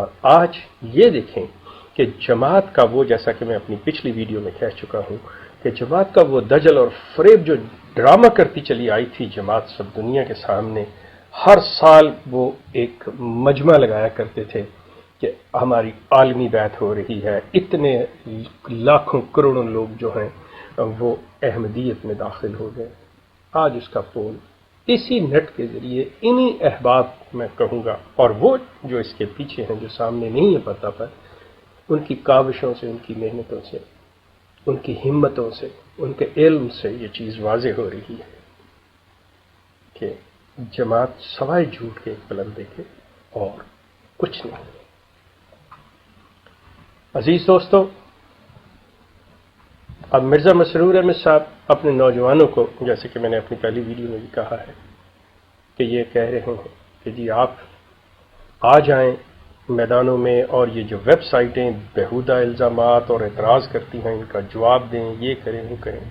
اور آج یہ دیکھیں کہ جماعت کا وہ، جیسا کہ میں اپنی پچھلی ویڈیو میں کہہ چکا ہوں کہ جماعت کا وہ دجل اور فریب جو ڈرامہ کرتی چلی آئی تھی جماعت سب دنیا کے سامنے، ہر سال وہ ایک مجمع لگایا کرتے تھے کہ ہماری عالمی بیعت ہو رہی ہے، اتنے لاکھوں کروڑوں لوگ جو ہیں وہ احمدیت میں داخل ہو گئے۔ آج اس کا پول اسی نیٹ کے ذریعے انہی احباب میں کہوں گا، اور وہ جو اس کے پیچھے ہیں، جو سامنے نہیں ہے پتہ پر، ان کی کاوشوں سے، ان کی محنتوں سے، ان کی ہمتوں سے، ان کے علم سے یہ چیز واضح ہو رہی ہے کہ جماعت سوائے جھوٹ کے ایک پلندے کے اور کچھ نہیں۔ عزیز دوستو، اب مرزا مسرور احمد صاحب اپنے نوجوانوں کو، جیسے کہ میں نے اپنی پہلی ویڈیو میں بھی کہا ہے، کہ یہ کہہ رہے ہیں کہ جی آپ آ جائیں میدانوں میں، اور یہ جو ویب سائٹیں بیہودہ الزامات اور اعتراض کرتی ہیں ان کا جواب دیں، یہ کریں وہ کریں۔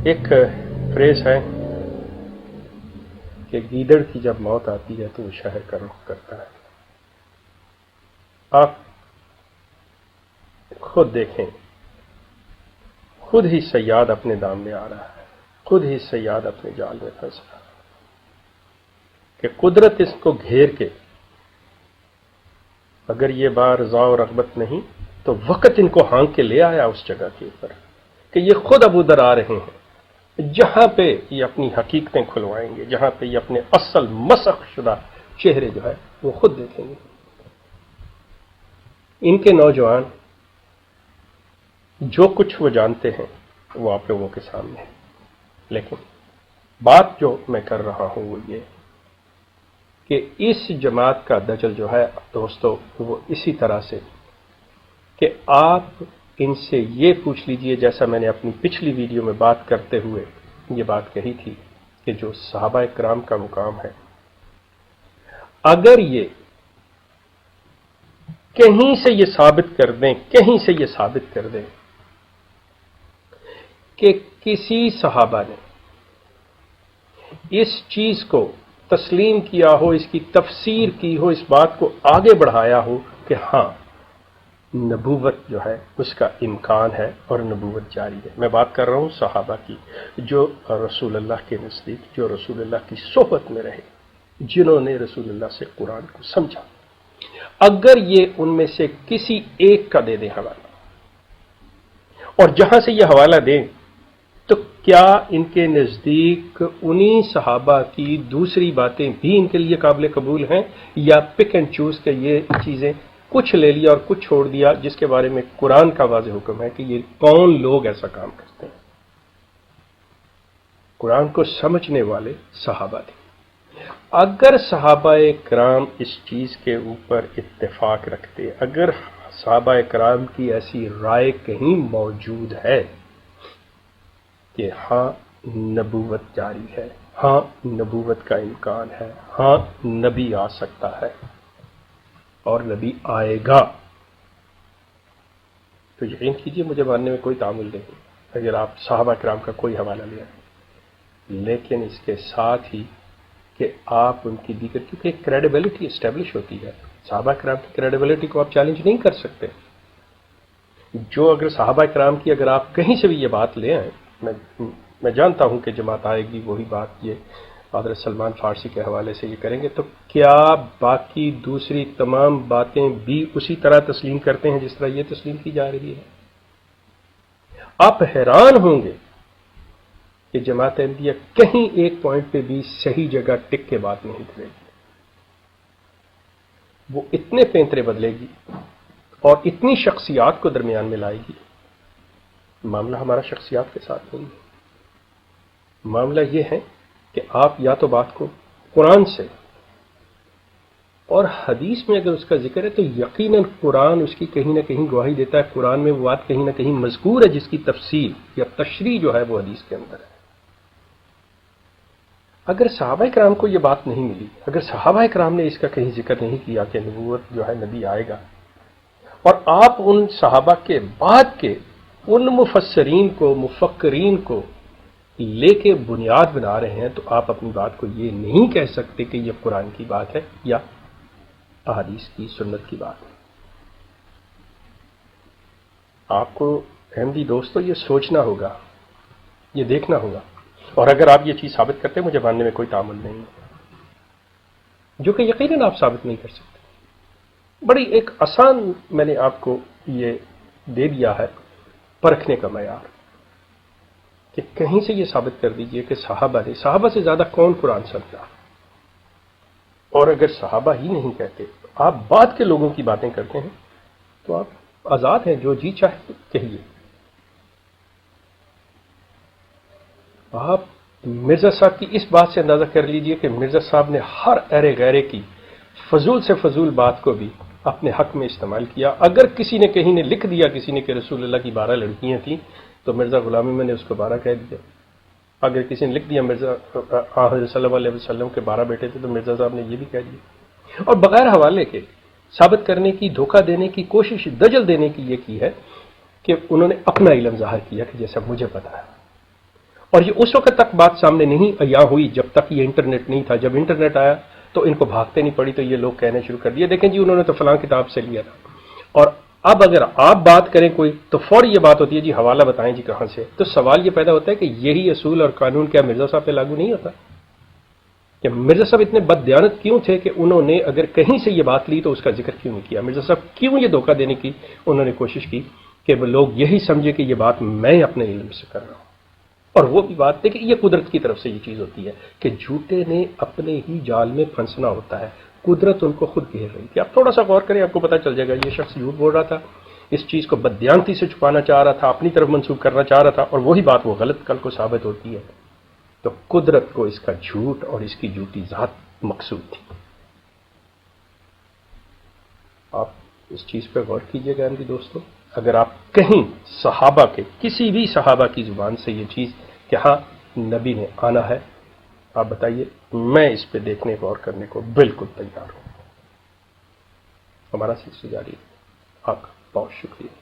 ایک فریز ہے کہ گیدڑ کی جب موت آتی ہے تو وہ شہر کا رخ کرتا ہے۔ آپ خود دیکھیں، خود ہی صیاد اپنے دام میں آ رہا ہے، خود ہی صیاد اپنے جال میں پھنس رہا ہے کہ قدرت اس کو گھیر کے، اگر یہ بار رضا و رغبت نہیں تو وقت ان کو ہانک کے لے آیا اس جگہ کے اوپر کہ یہ خود اب ادھر آ رہے ہیں، جہاں پہ یہ اپنی حقیقتیں کھلوائیں گے، جہاں پہ یہ اپنے اصل مسخ شدہ چہرے جو ہے وہ خود دیکھیں گے۔ ان کے نوجوان جو کچھ وہ جانتے ہیں وہ آپ لوگوں کے سامنے ہے، لیکن بات جو میں کر رہا ہوں وہ یہ کہ اس جماعت کا دجل جو ہے دوستو، وہ اسی طرح سے کہ آپ ان سے یہ پوچھ لیجئے، جیسا میں نے اپنی پچھلی ویڈیو میں بات کرتے ہوئے یہ بات کہی تھی کہ جو صحابہ کرام کا مقام ہے، اگر یہ کہیں سے یہ ثابت کر دیں، کہیں سے یہ ثابت کر دیں کہ کسی صحابہ نے اس چیز کو تسلیم کیا ہو، اس کی تفسیر کی ہو، اس بات کو آگے بڑھایا ہو کہ ہاں نبوت جو ہے اس کا امکان ہے اور نبوت جاری ہے۔ میں بات کر رہا ہوں صحابہ کی، جو رسول اللہ کے نزدیک، جو رسول اللہ کی صحبت میں رہے، جنہوں نے رسول اللہ سے قرآن کو سمجھا۔ اگر یہ ان میں سے کسی ایک کا دے دیں حوالہ، اور جہاں سے یہ حوالہ دیں، تو کیا ان کے نزدیک انہی صحابہ کی دوسری باتیں بھی ان کے لیے قابل قبول ہیں، یا پک اینڈ چوز کہ یہ چیزیں کچھ لے لیا اور کچھ چھوڑ دیا، جس کے بارے میں قرآن کا واضح حکم ہے کہ یہ کون لوگ ایسا کام کرتے ہیں؟ قرآن کو سمجھنے والے صحابہ تھے۔ اگر صحابہ کرام اس چیز کے اوپر اتفاق رکھتے، اگر صحابہ کرام کی ایسی رائے کہیں موجود ہے کہ ہاں نبوت جاری ہے، ہاں نبوت کا امکان ہے، ہاں نبی آ سکتا ہے اور نبی آئے گا، تو یقین کیجئے مجھے ماننے میں کوئی تعامل نہیں اگر آپ صحابہ کرام کا کوئی حوالہ لیں، لیکن اس کے ساتھ ہی کہ آپ ان کی دیگر، کیونکہ ایک کریڈیبلٹی اسٹیبلش ہوتی ہے، صحابہ کرام کی کریڈیبلٹی کو آپ چیلنج نہیں کر سکتے۔ جو اگر صحابہ کرام کی اگر آپ کہیں سے بھی یہ بات لے آئیں، میں جانتا ہوں کہ جماعت آئے گی وہی بات یہ حضرت سلمان فارسی کے حوالے سے یہ کریں گے، تو کیا باقی دوسری تمام باتیں بھی اسی طرح تسلیم کرتے ہیں جس طرح یہ تسلیم کی جا رہی ہے؟ آپ حیران ہوں گے کہ جماعت احمدیہ کہیں ایک پوائنٹ پہ بھی صحیح جگہ ٹک کے بات نہیں کرے گی۔ وہ اتنے پینترے بدلے گی اور اتنی شخصیات کو درمیان میں لائے گی۔ معاملہ ہمارا شخصیات کے ساتھ نہیں ہے، معاملہ یہ ہے کہ آپ یا تو بات کو قرآن سے اور حدیث میں اگر اس کا ذکر ہے تو یقیناً قرآن اس کی کہیں نہ کہیں گواہی دیتا ہے، قرآن میں وہ بات کہیں نہ کہیں مذکور ہے جس کی تفصیل یا تشریح جو ہے وہ حدیث کے اندر ہے۔ اگر صحابہ کرام کو یہ بات نہیں ملی، اگر صحابہ کرام نے اس کا کہیں ذکر نہیں کیا کہ نبوت جو ہے نبی آئے گا، اور آپ ان صحابہ کے بعد کے ان مفسرین کو، مفکرین کو لے کے بنیاد بنا رہے ہیں تو آپ اپنی بات کو یہ نہیں کہہ سکتے کہ یہ قرآن کی بات ہے یا احادیث کی سنت کی بات ہے۔ آپ کو احمدی دوستو یہ سوچنا ہوگا، یہ دیکھنا ہوگا، اور اگر آپ یہ چیز ثابت کرتے ہیں مجھے ماننے میں کوئی تعامل نہیں ہے، جو کہ یقیناً آپ ثابت نہیں کر سکتے۔ بڑی ایک آسان میں نے آپ کو یہ دے دیا ہے پرکھنے کا معیار کہ کہیں سے یہ ثابت کر دیجئے کہ صحابہ سے زیادہ کون قرآن سمجھا، اور اگر صحابہ ہی نہیں کہتے، آپ بعد کے لوگوں کی باتیں کرتے ہیں تو آپ آزاد ہیں، جو جی چاہے کہیے۔ آپ مرزا صاحب کی اس بات سے اندازہ کر لیجئے کہ مرزا صاحب نے ہر ارے غیرے کی فضول سے فضول بات کو بھی اپنے حق میں استعمال کیا۔ اگر کسی نے کہیں نے لکھ دیا کسی نے کہ رسول اللہ کی 12 لڑکیاں تھیں تو مرزا غلام احمد نے اس کو 12 کہہ دیا۔ اگر کسی نے لکھ دیا مرزا صلی اللہ علیہ وسلم کے 12 بیٹے تھے تو مرزا صاحب نے یہ بھی کہہ دیا، اور بغیر حوالے کے ثابت کرنے کی، دھوکہ دینے کی کوشش، دجل دینے کی یہ کی ہے کہ انہوں نے اپنا علم ظاہر کیا کہ جیسا مجھے پتا ہے، اور یہ اس وقت تک بات سامنے نہیں عیاں ہوئی جب تک یہ انٹرنیٹ نہیں تھا۔ جب انٹرنیٹ آیا تو ان کو بھاگتے نہیں پڑی تو یہ لوگ کہنے شروع کر دیا دیکھیں جی انہوں نے تو فلاں کتاب سے لیا تھا، اور اب اگر آپ بات کریں کوئی تو فوری یہ بات ہوتی ہے جی حوالہ بتائیں جی کہاں سے، تو سوال یہ پیدا ہوتا ہے کہ یہی اصول اور قانون کیا مرزا صاحب پہ لاگو نہیں ہوتا؟ کہ مرزا صاحب اتنے بددیانت کیوں تھے کہ انہوں نے اگر کہیں سے یہ بات لی تو اس کا ذکر کیوں نہیں کیا؟ مرزا صاحب کیوں یہ دھوکہ دینے کی انہوں نے کوشش کی کہ وہ لوگ یہی سمجھے کہ یہ بات میں اپنے علم سے کر رہا ہوں؟ اور وہ بھی بات دیکھیں یہ قدرت کی طرف سے یہ چیز ہوتی ہے کہ جھوٹے نے اپنے ہی جال میں پھنسنا ہوتا ہے، قدرت ان کو خود گھیر رہی تھی۔ آپ تھوڑا سا غور کریں آپ کو پتہ چل جائے گا، یہ شخص جھوٹ بول رہا تھا، اس چیز کو بددیانتی سے چھپانا چاہ رہا تھا، اپنی طرف منسوب کرنا چاہ رہا تھا، اور وہی بات وہ غلط کل کو ثابت ہوتی ہے تو قدرت کو اس کا جھوٹ اور اس کی جھوٹی ذات مقصود تھی۔ آپ اس چیز پہ غور کیجئے گا میرے دوستو، اگر آپ کہیں صحابہ کے کسی بھی صحابہ کی زبان سے یہ چیز کہ ہاں نبی نے آنا ہے، آپ بتائیے، میں اس پہ دیکھنے غور کرنے کو بالکل تیار ہوں۔ ہمارا سلسلہ جاری ہے۔ آپ کا بہت شکریہ۔